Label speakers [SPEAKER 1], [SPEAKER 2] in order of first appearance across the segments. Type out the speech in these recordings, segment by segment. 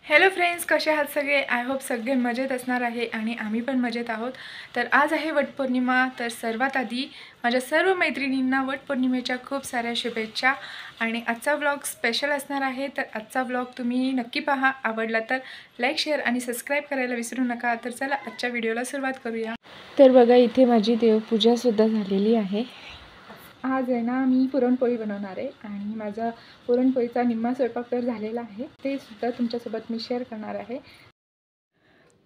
[SPEAKER 1] Hello friends, कसे आहात सगळे? आय होप सगळे मजेत असणार आहे आणि आम्ही पण मजेत आहोत. तर आज आहे वटपौर्णिमा. तर सर्वात आधी माझ्या सर्व मैत्रिणींना वटपौर्णिमेच्या खूप साऱ्या शुभेच्छा. आणि आजचा व्लॉग स्पेशल असणार आहे. तर आजचा व्लॉग तुम्ही नक्की पहा. आवडला तर लाईक, शेअर आणि सबस्क्राईब करायला विसरू नका. तर चला आजच्या व्हिडिओला सुरुवात करूया. तर बघा, इथे माझी देवपूजासुद्धा झालेली आहे. आज आहे ना, मी पुरणपोळी बनवणार आहे आणि माझा पुरणपोळीचा निम्मा स्वयंपाक तर झालेला आहे. ते सुद्धा तुमच्यासोबत मी शेअर करणार आहे.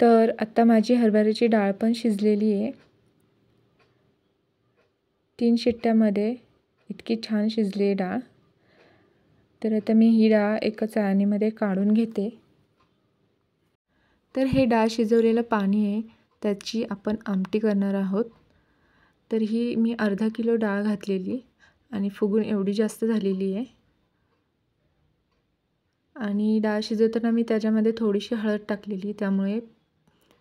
[SPEAKER 1] तर आत्ता माझी हरभऱ्याची डाळ पण शिजलेली आहे. 3 शिट्ट्यामध्ये इतकी छान शिजली डाळ. तर आता मी ही डाळ एका चाळणीमध्ये काढून घेते. तर हे डाळ शिजवलेलं पाणी आहे, त्याची आपण आमटी करणार आहोत. तर ही मी अर्धा किलो डाळ घातलेली आणि फुगून एवढी जास्त झालेली आहे. आणि डाळ शिजवताना मी त्याच्यामध्ये थोडीशी हळद टाकलेली, त्यामुळे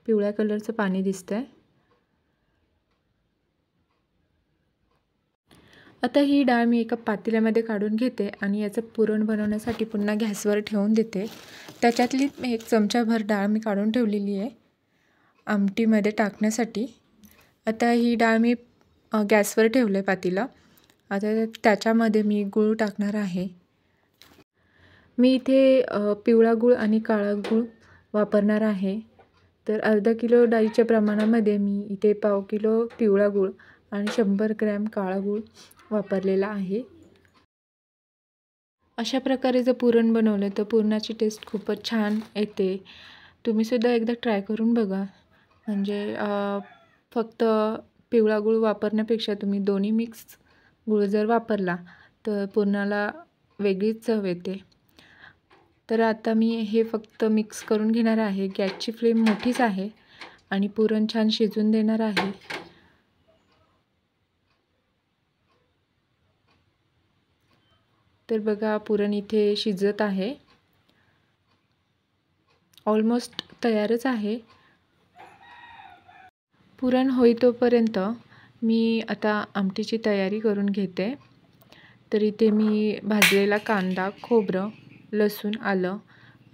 [SPEAKER 1] पिवळ्या कलरचं पाणी दिसतंय. आता ही डाळ मी एका पातेल्यामध्ये काढून घेते आणि याचं पुरण बनवण्यासाठी पुन्हा गॅसवर ठेवून देते. त्याच्यातली एक चमचाभर डाळ मी काढून ठेवलेली आहे आमटीमध्ये टाकण्यासाठी. आता ही डाळ मी गॅसवर ठेवलं आहे पातेलं. आता त्याच्यामध्ये मी गूळ टाकणार आहे. मी इथे पिवळा गूळ आणि काळा गूळ वापरणार आहे. तर अर्धा किलो डाळीच्या प्रमाणामध्ये मी इथे पाव किलो पिवळा गूळ आणि 100 ग्रॅम काळा गूळ वापरलेला आहे. अशा प्रकारे जर पुरण बनवलं तर पुरणाची टेस्ट खूपच छान येते. तुम्हीसुद्धा एकदा ट्राय करून बघा. म्हणजे फक्त पिवळा गूळ वापरण्यापेक्षा तुम्ही दोन्ही मिक्स गूळ जर वापरला तर पुरणाला वेगळीच चव येते. तर आता मी हे फक्त मिक्स करून घेणार आहे. गॅसची फ्लेम मोठीच आहे आणि पुरण छान शिजून देणार आहे. तर बघा, पुरण इथे शिजत आहे. ऑलमोस्ट तयारच आहे. पुरण होई तोपर्यंत मी आता आमटीची तयारी करून घेते. तर इथे मी भाजलेला कांदा, खोबरं, लसूण, आलं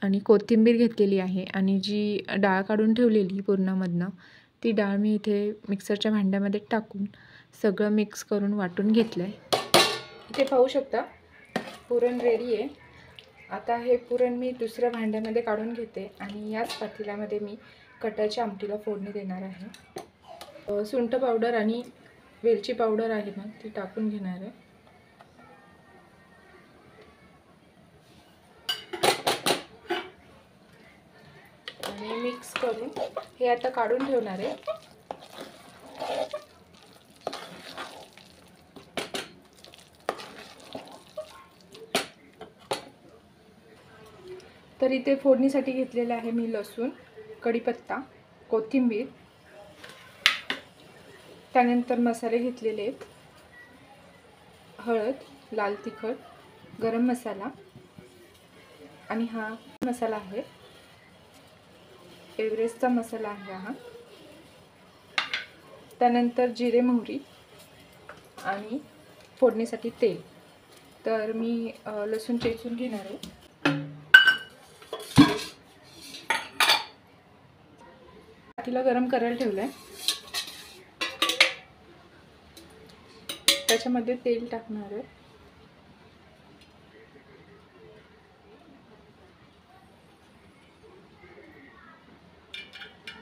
[SPEAKER 1] आणि कोथिंबीर घेतलेली आहे. आणि जी डाळ काढून ठेवलेली पुरणामधनं, ती डाळ मी इथे मिक्सरच्या भांड्यामध्ये टाकून सगळं मिक्स करून वाटून घेतलं आहे. इथे पाहू शकता पुरण रेडी आहे. आता हे पुरण मी दुसऱ्या भांड्यामध्ये काढून घेते आणि याच पातेल्यामध्ये मी कटाच्या आमटीला फोडणी देणार आहे. सुंठ पावडर आणि वेलची पावडर आहे ना, ती टाकून घेणार आहे. आणि मिक्स करून हे आता काढून ठेवणार आहे. तर इथे फोडणीसाठी घेतलेलं आहे मी लसूण, कढीपत्ता, कोथिंबीर, त्यानंतर मसाले घेतलेले आहेत. हळद, लाल तिखट, गरम मसाला आणि हा मसाला आहे, एव्हरेस्टचा मसाला आहे हा. त्यानंतर जिरे, मोहरी आणि फोडणीसाठी तेल. तर मी लसूण चेचून घेणार आहे. पातेलं गरम करायला ठेवलं आहे. त्याच्यामध्ये तेल टाकणार आहे.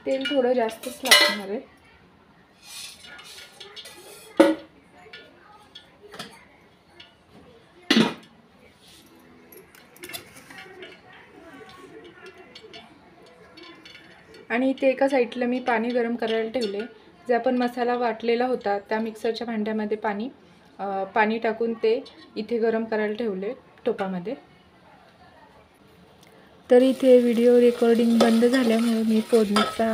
[SPEAKER 1] तेल थोडं जास्तच लागणार आहे. आणि इथे एका साईडला मी पाणी गरम करायला ठेवले. जे आपण मसाला वाटलेला होता त्या मिक्सरच्या भांड्यामध्ये पाणी टाकून ते इथे गरम करायला ठेवले टोपामध्ये. तर इथे व्हिडिओ रेकॉर्डिंग बंद झाल्यामुळे मी फोडणीचा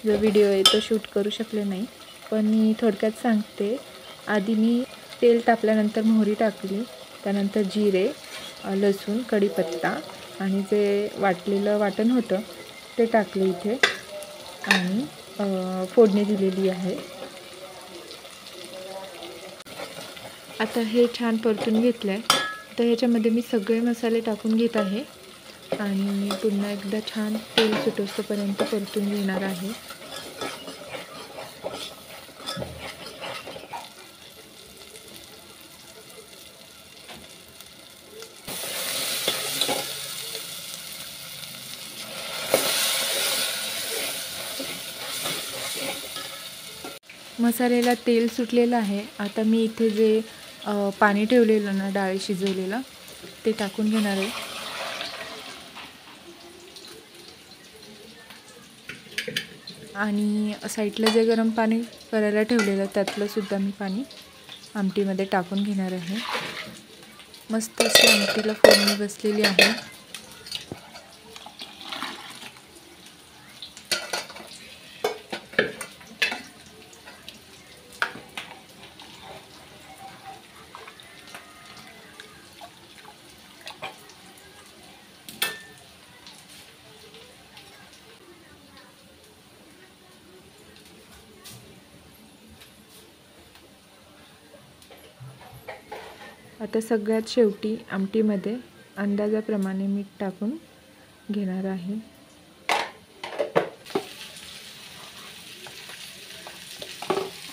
[SPEAKER 1] जो व्हिडिओ आहे तो शूट करू शकले नाही. पण मी थोडक्यात सांगते. आधी मी तेल तापल्यानंतर मोहरी टाकली, त्यानंतर जिरे, लसूण, कढीपत्ता आणि जे वाटलेलं वाटण होतं ते टाकले इथे आणि फोडणी दिलेली आहे. आता हे छान परतून घेतलं आहे. तर ह्याच्यामध्ये मी सगळे मसाले टाकून घेत आहे. आणि पुन्हा एकदा छान तेल सुटोस्तोपर्यंत परतून घेणार आहे. मसाल्याला तेल सुटलेलं आहे. आता मी इथे जे पाणी ठेवलेलं ना, डाळ शिजवलेलं, ते टाकून घेणार आहे. आणि साईडला जे गरम पाणी करायला ठेवलेलं त्यातलं सुद्धा मी पाणी आमटीमध्ये टाकून घेणार आहे. मस्त अशी आमटीला फोडणी बसलेली आहे. आता सगळ्यात शेवटी आमटीमध्ये अंदाजाप्रमाणे मीठ टाकून घेणार आहे.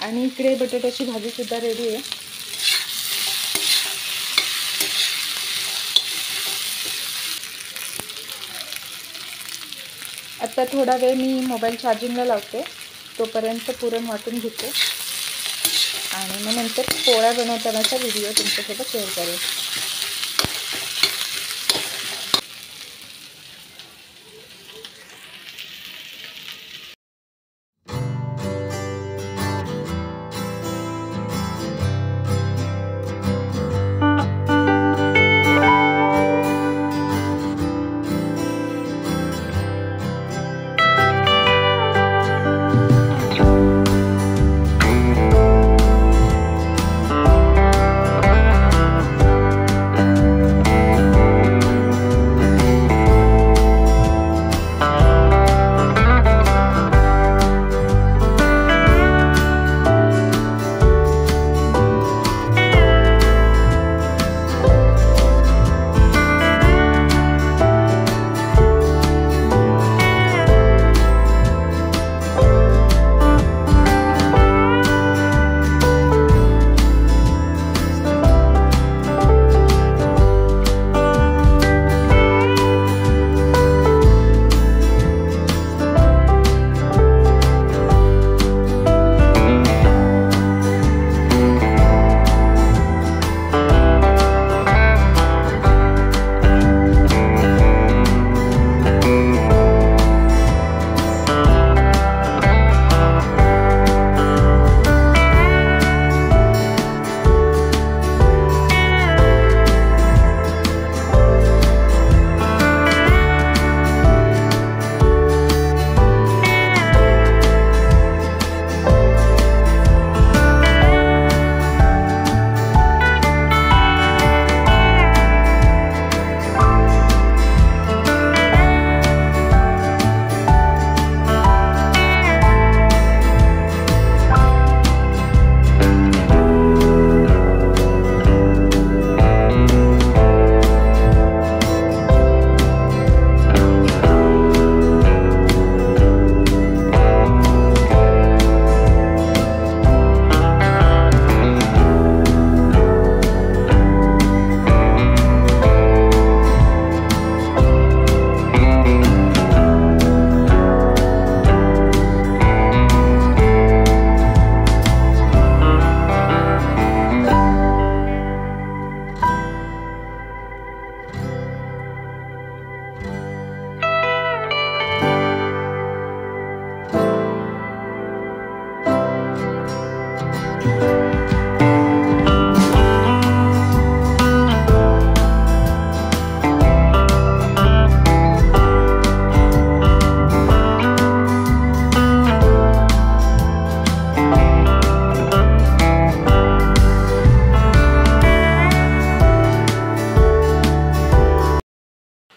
[SPEAKER 1] आणि इकडे बटाट्याची भाजी सुद्धा रेडी आहे. आता थोडा वेळ मी मोबाईल चार्जिंगला लावते, तोपर्यंत पुरण वाटून घेते आणि मग नंतर पोळ्या बनवतानाचा व्हिडिओ तुमच्यासोबत शेअर करेन.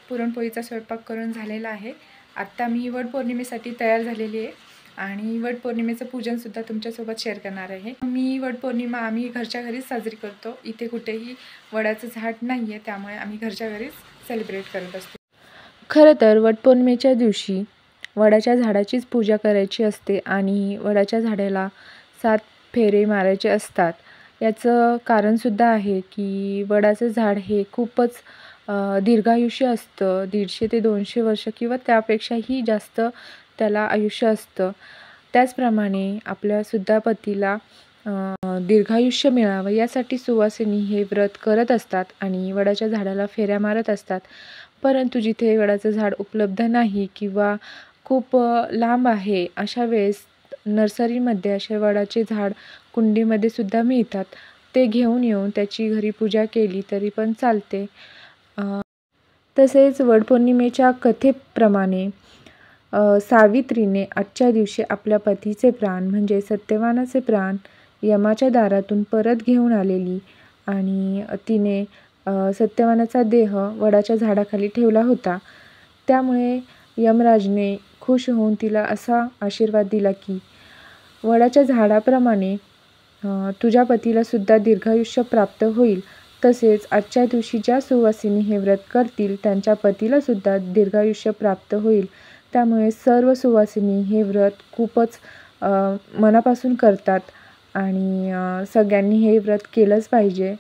[SPEAKER 1] पुरणपोळीचा स्वयंपाक करून झालेला आहे. आत्ता मी वटपौर्णिमेसाठी तयार झालेली आहे आणि वटपौर्णिमेचं पूजनसुद्धा तुमच्यासोबत शेअर करणार आहे. मी वटपौर्णिमा आम्ही घरच्या घरीच साजरी करतो. इथे कुठेही वडाचं झाड नाही आहे, त्यामुळे आम्ही घरच्या घरीच सेलिब्रेट करत असतो. खरं तर वटपौर्णिमेच्या दिवशी वडाच्या झाडाचीच पूजा करायची असते आणि वडाच्या झाडाला 7 फेरे मारायचे असतात. याचं कारणसुद्धा आहे की वडाचं झाड हे खूपच दीर्घायुष्य असतं. 150 ते 200 वर्ष किंवा त्यापेक्षाही जास्त त्याला आयुष्य असतं. त्याचप्रमाणे आपल्यासुद्धा पतीला दीर्घायुष्य मिळावं यासाठी सुवासिनी हे व्रत करत असतात आणि वडाच्या झाडाला फेऱ्या मारत असतात. परंतु जिथे वडाचं झाड उपलब्ध नाही किंवा खूप लांब आहे, अशा वेळेस नर्सरीमध्ये असे वडाचे झाड कुंडीमध्ये सुद्धा मिळतात. ते घेऊन येऊन त्याची घरी पूजा केली तरी पण चालते. तसेच वटपौर्णिमेच्या कथेप्रमाणे सावित्रीने आजच्या दिवशी आपल्या पतीचे प्राण म्हणजे सत्यवानाचे प्राण यमाच्या दारातून परत घेऊन आलेली आणि तिने सत्यवानाचा देह वडाच्या झाडाखाली ठेवला होता. त्यामुळे यमराजने खुश होऊन तिला असा आशीर्वाद दिला की वडाच्या झाडाप्रमाणे तुझ्या पतीलासुद्धा दीर्घायुष्य प्राप्त होईल. तसेच आजच्या दिवशी ज्या सुवासिनी हे व्रत करतील त्यांच्या पतीलासुद्धा दीर्घायुष्य प्राप्त होईल. त्यामुळे सर्व सुवासिनी हे व्रत खूपच मनापासून करतात आणि सगळ्यांनी हे व्रत केलंच पाहिजे.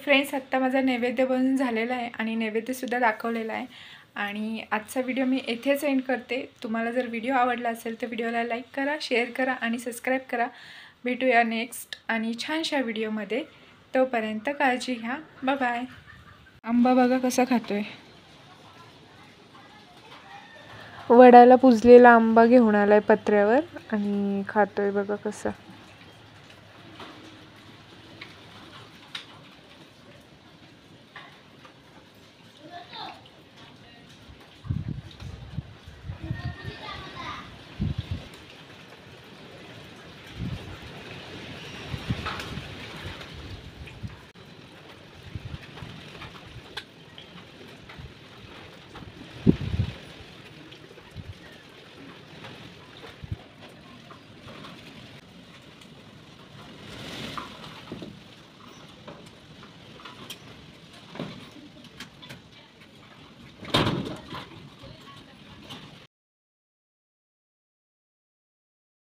[SPEAKER 1] फ्रेंड्स, आत्ता माझा नैवेद्य बनून झालेला आहे आणि नैवेद्यसुद्धा दाखवलेला आहे आणि आजचा व्हिडिओ मी येथेच एंड करते. तुम्हाला जर व्हिडिओ आवडला असेल तर व्हिडिओला लाईक करा, शेअर करा आणि सबस्क्राईब करा. भेटूया नेक्स्ट आणि छानशा व्हिडिओमध्ये. तोपर्यंत काळजी घ्या. Bye bye. आंबा बघा कसा खातोय. वडाला पुजलेला आंबा घेऊन आलाय पत्र्यावर आणि खातोय बघा कसं.